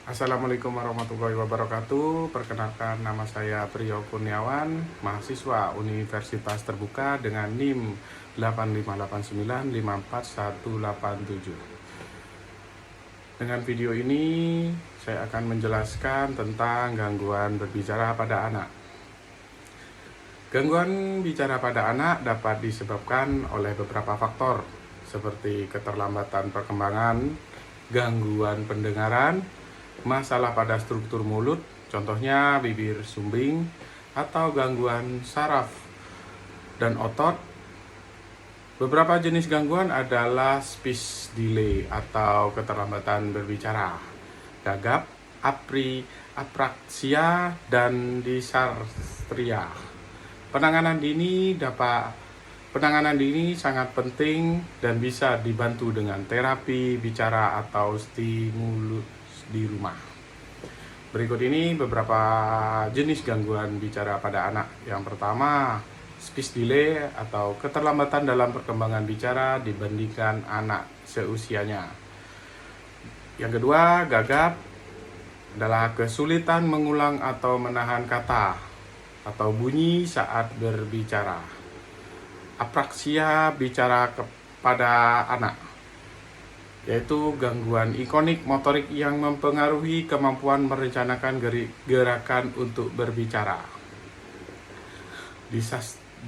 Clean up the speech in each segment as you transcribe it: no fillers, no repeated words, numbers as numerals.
Assalamualaikum warahmatullahi wabarakatuh. Perkenalkan, nama saya Priyo Kurniawan, mahasiswa Universitas Terbuka dengan NIM 858954187. Dengan video ini saya akan menjelaskan tentang gangguan berbicara pada anak. Gangguan bicara pada anak dapat disebabkan oleh beberapa faktor seperti keterlambatan perkembangan, gangguan pendengaran, masalah pada struktur mulut, contohnya bibir sumbing, atau gangguan saraf dan otot. Beberapa jenis gangguan adalah speech delay atau keterlambatan berbicara, gagap, apraksia, dan dysarthria. Penanganan dini sangat penting dan bisa dibantu dengan terapi bicara atau stimulus di rumah. Berikut ini beberapa jenis gangguan bicara pada anak. Yang pertama, speech delay atau keterlambatan dalam perkembangan bicara dibandingkan anak seusianya. Yang kedua, gagap adalah kesulitan mengulang atau menahan kata atau bunyi saat berbicara. Apraksia bicara kepada anak, yaitu gangguan ikonik motorik yang mempengaruhi kemampuan merencanakan gerakan untuk berbicara.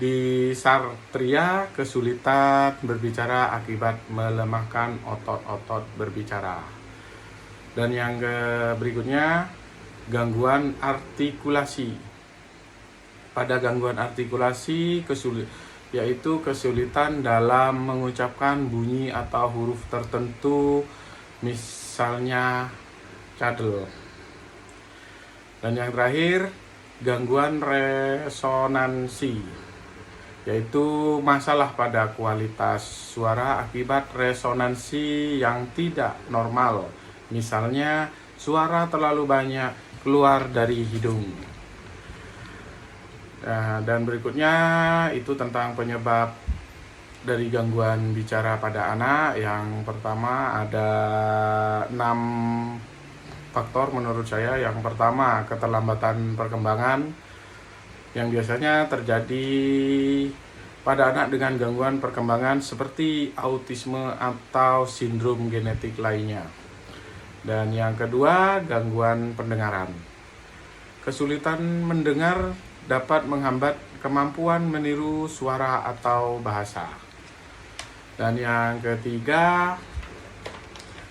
Dysarthria, kesulitan berbicara akibat melemahkan otot-otot berbicara. Dan yang berikutnya, gangguan artikulasi. Pada gangguan artikulasi, yaitu kesulitan dalam mengucapkan bunyi atau huruf tertentu, misalnya cadel. Dan yang terakhir, gangguan resonansi, yaitu masalah pada kualitas suara akibat resonansi yang tidak normal, misalnya suara terlalu banyak keluar dari hidung. Dan berikutnya itu tentang penyebab dari gangguan bicara pada anak. Yang pertama ada 6 faktor menurut saya. Yang pertama, keterlambatan perkembangan yang biasanya terjadi pada anak dengan gangguan perkembangan seperti autisme atau sindrom genetik lainnya. Dan yang kedua, gangguan pendengaran. Kesulitan mendengar dapat menghambat kemampuan meniru suara atau bahasa. Dan yang ketiga,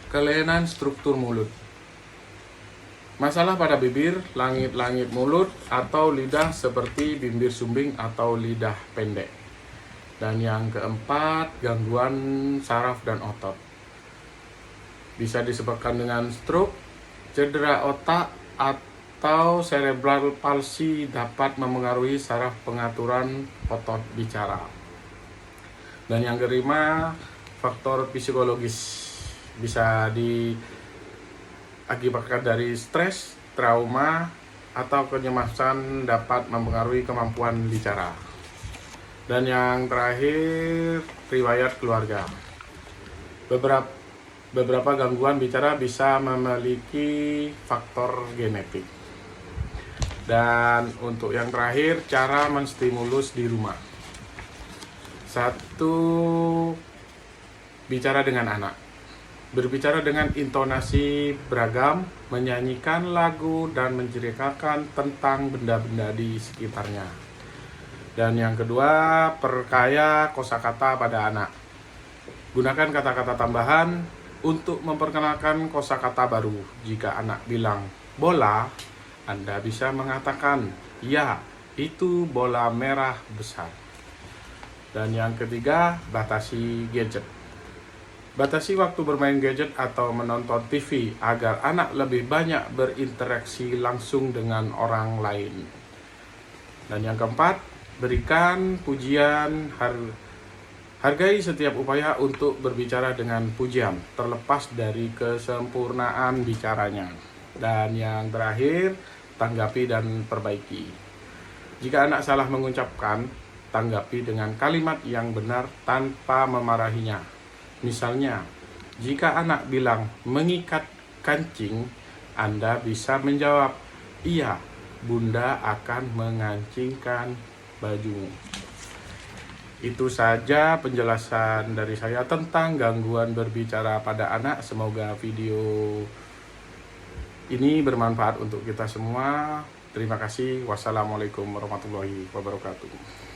kelainan struktur mulut. Masalah pada bibir, langit-langit mulut, atau lidah seperti bibir sumbing atau lidah pendek. Dan yang keempat, gangguan saraf dan otot. Bisa disebabkan dengan stroke, cedera otak, atau cerebral palsy dapat memengaruhi saraf pengaturan otot bicara. Dan yang kelima, faktor psikologis, bisa diakibatkan dari stres, trauma, atau kecemasan dapat mempengaruhi kemampuan bicara. Dan yang terakhir, riwayat keluarga. Beberapa gangguan bicara bisa memiliki faktor genetik. Dan untuk yang terakhir, cara menstimulus di rumah. 1. Bicara dengan anak. Berbicara dengan intonasi beragam, menyanyikan lagu dan menceritakan tentang benda-benda di sekitarnya. Dan yang kedua, perkaya kosakata pada anak. Gunakan kata-kata tambahan untuk memperkenalkan kosakata baru. Jika anak bilang bola, Anda bisa mengatakan, ya, itu bola merah besar. Dan yang ketiga, batasi gadget. Batasi waktu bermain gadget atau menonton TV agar anak lebih banyak berinteraksi langsung dengan orang lain. Dan yang keempat, berikan pujian. Hargai setiap upaya untuk berbicara dengan pujian, terlepas dari kesempurnaan bicaranya. Dan yang terakhir, tanggapi dan perbaiki. Jika anak salah mengucapkan, tanggapi dengan kalimat yang benar tanpa memarahinya. Misalnya, jika anak bilang mengikat kancing, Anda bisa menjawab, iya, Bunda akan mengancingkan bajumu. Itu saja penjelasan dari saya tentang gangguan berbicara pada anak. Semoga video ini bermanfaat untuk kita semua. Terima kasih. Wassalamualaikum warahmatullahi wabarakatuh.